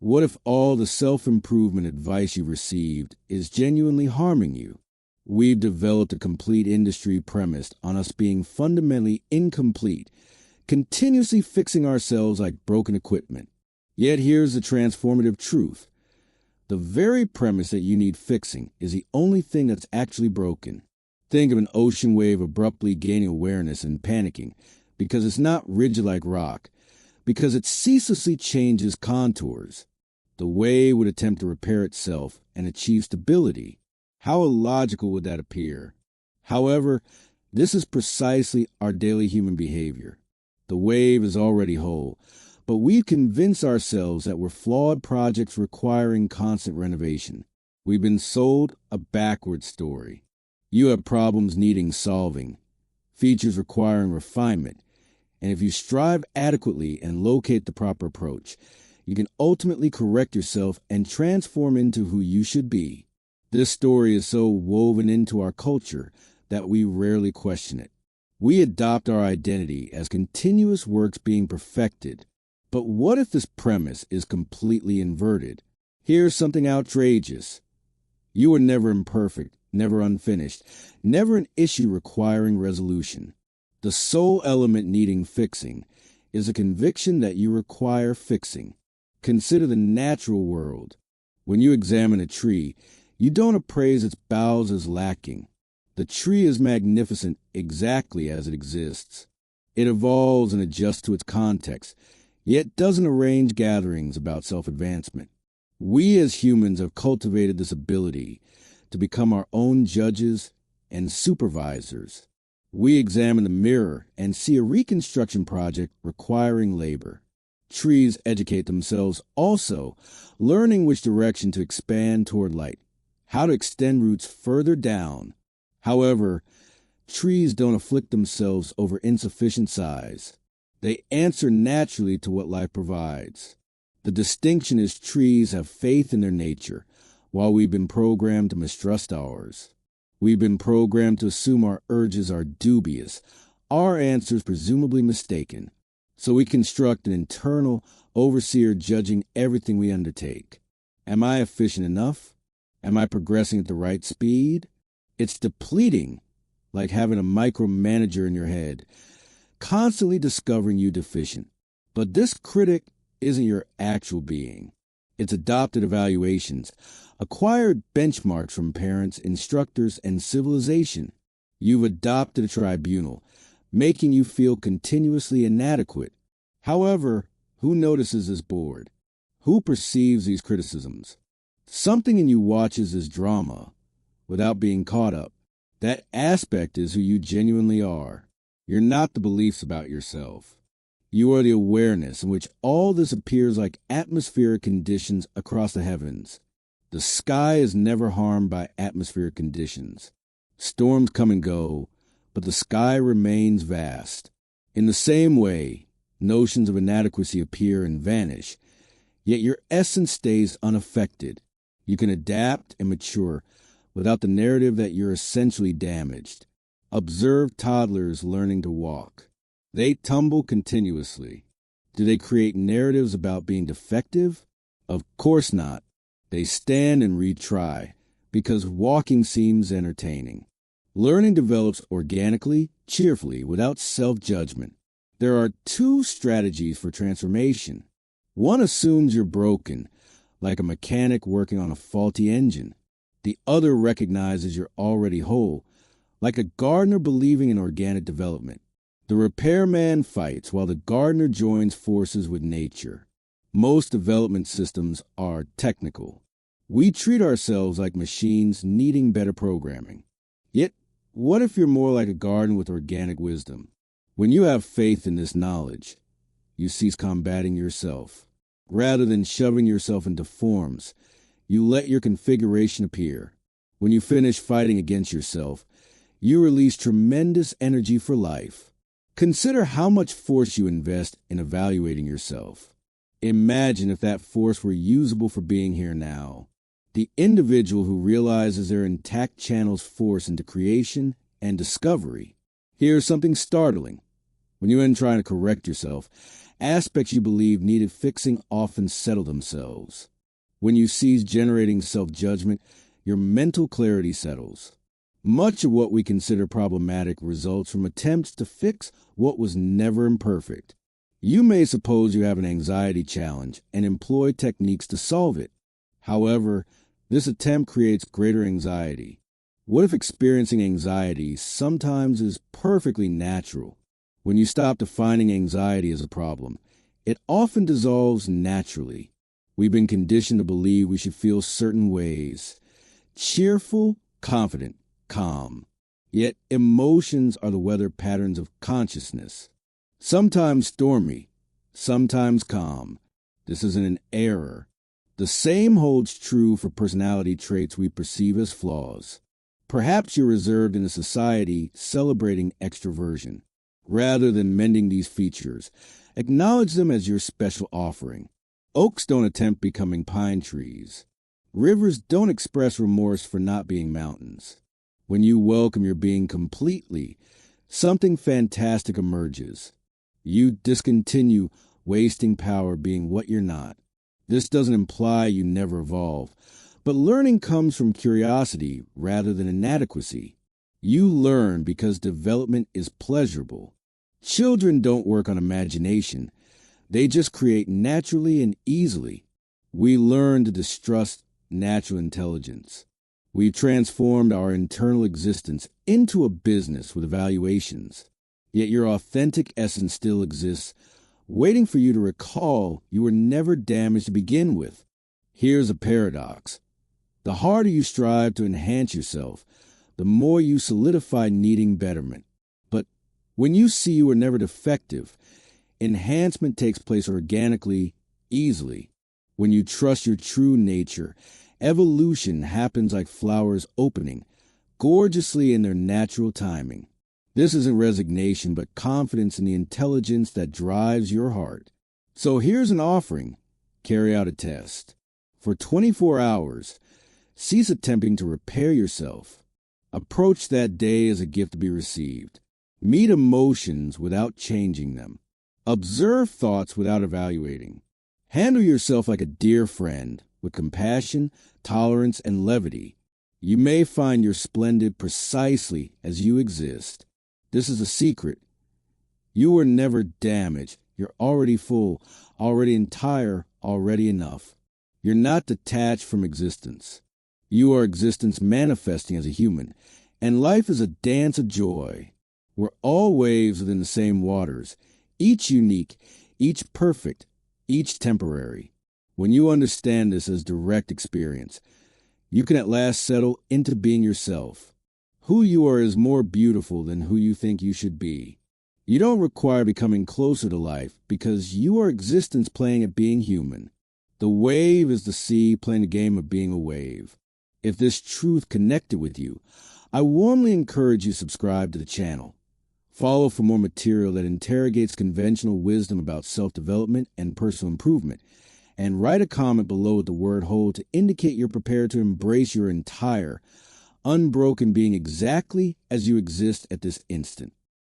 What if all the self-improvement advice you've received is genuinely harming you? We've developed a complete industry premised on us being fundamentally incomplete, continuously fixing ourselves like broken equipment. Yet here's the transformative truth. The very premise that you need fixing is the only thing that's actually broken. Think of an ocean wave abruptly gaining awareness and panicking because it's not rigid like rock, because it ceaselessly changes contours. The wave would attempt to repair itself and achieve stability. How illogical would that appear? However, this is precisely our daily human behavior. The wave is already whole, but we've convinced ourselves that we're flawed projects requiring constant renovation. We've been sold a backward story. You have problems needing solving, features requiring refinement, and if you strive adequately and locate the proper approach, you can ultimately correct yourself and transform into who you should be. This story is so woven into our culture that we rarely question it. We adopt our identity as continuous works being perfected. But what if this premise is completely inverted? Here's something outrageous. You are never imperfect, never unfinished, never an issue requiring resolution. The sole element needing fixing is a conviction that you require fixing. Consider the natural world. When you examine a tree, you don't appraise its boughs as lacking. The tree is magnificent exactly as it exists. It evolves and adjusts to its context, yet doesn't arrange gatherings about self-advancement. We as humans have cultivated this ability to become our own judges and supervisors. We examine the mirror and see a reconstruction project requiring labor. Trees educate themselves also, learning which direction to expand toward light, how to extend roots further down. However, trees don't afflict themselves over insufficient size. They answer naturally to what life provides. The distinction is trees have faith in their nature, while we've been programmed to mistrust ours. We've been programmed to assume our urges are dubious, our answers presumably mistaken. So we construct an internal overseer judging everything we undertake. Am I efficient enough? Am I progressing at the right speed? It's depleting, like having a micromanager in your head, constantly discovering you deficient. But this critic isn't your actual being. It's adopted evaluations, acquired benchmarks from parents, instructors, and civilization. You've adopted a tribunal, making you feel continuously inadequate. However, who notices this board? Who perceives these criticisms? Something in you watches this drama without being caught up. That aspect is who you genuinely are. You're not the beliefs about yourself. You are the awareness in which all this appears like atmospheric conditions across the heavens. The sky is never harmed by atmospheric conditions. Storms come and go, but the sky remains vast. In the same way, notions of inadequacy appear and vanish, yet your essence stays unaffected. You can adapt and mature without the narrative that you're essentially damaged. Observe toddlers learning to walk. They tumble continuously. Do they create narratives about being defective? Of course not. They stand and retry, because walking seems entertaining. Learning develops organically, cheerfully, without self-judgment. There are two strategies for transformation. One assumes you're broken, like a mechanic working on a faulty engine. The other recognizes you're already whole, like a gardener believing in organic development. The repairman fights while the gardener joins forces with nature. Most development systems are technical. We treat ourselves like machines needing better programming. Yet, what if you're more like a garden with organic wisdom? When you have faith in this knowledge, you cease combating yourself. Rather than shoving yourself into forms, you let your configuration appear. When you finish fighting against yourself, you release tremendous energy for life. Consider how much force you invest in evaluating yourself. Imagine if that force were usable for being here now. The individual who realizes their intact channels force into creation and discovery. Here's something startling. When you're in trying to correct yourself, Aspects you believe needed fixing often settle themselves. When you cease generating self-judgment, your mental clarity settles. Much of what we consider problematic results from attempts to fix what was never imperfect. You may suppose you have an anxiety challenge and employ techniques to solve it. However, this attempt creates greater anxiety. What if experiencing anxiety sometimes is perfectly natural? When you stop defining anxiety as a problem, it often dissolves naturally. We've been conditioned to believe we should feel certain ways: cheerful, confident, calm. Yet emotions are the weather patterns of consciousness. Sometimes stormy, sometimes calm. This isn't an error. The same holds true for personality traits we perceive as flaws. Perhaps you're reserved in a society celebrating extroversion. Rather than mending these features, acknowledge them as your special offering. Oaks don't attempt becoming pine trees. Rivers don't express remorse for not being mountains. When you welcome your being completely, something fantastic emerges. You discontinue wasting power being what you're not. This doesn't imply you never evolve, but learning comes from curiosity rather than inadequacy. You learn because development is pleasurable. Children don't work on imagination. They just create naturally and easily. We learn to distrust natural intelligence. We've transformed our internal existence into a business with evaluations. Yet your authentic essence still exists, waiting for you to recall you were never damaged to begin with. Here's a paradox. The harder you strive to enhance yourself, the more you solidify needing betterment. But when you see you were never defective, enhancement takes place organically, easily. When you trust your true nature, evolution happens like flowers opening, gorgeously in their natural timing. This isn't resignation, but confidence in the intelligence that drives your heart. So here's an offering. Carry out a test. For 24 hours, cease attempting to repair yourself. Approach that day as a gift to be received. Meet emotions without changing them. Observe thoughts without evaluating. Handle yourself like a dear friend, with compassion, tolerance, and levity. You may find you're splendid precisely as you exist. This is a secret. You were never damaged. You're already full, already entire, already enough. You're not detached from existence. You are existence manifesting as a human, and life is a dance of joy. We're all waves within the same waters, each unique, each perfect, each temporary. When you understand this as direct experience, you can at last settle into being yourself. Who you are is more beautiful than who you think you should be. You don't require becoming closer to life because you are existence playing at being human. The wave is the sea playing the game of being a wave. If this truth connected with you, I warmly encourage you to subscribe to the channel. Follow for more material that interrogates conventional wisdom about self-development and personal improvement, and write a comment below with the word "whole" to indicate you're prepared to embrace your entire, unbroken being exactly as you exist at this instant.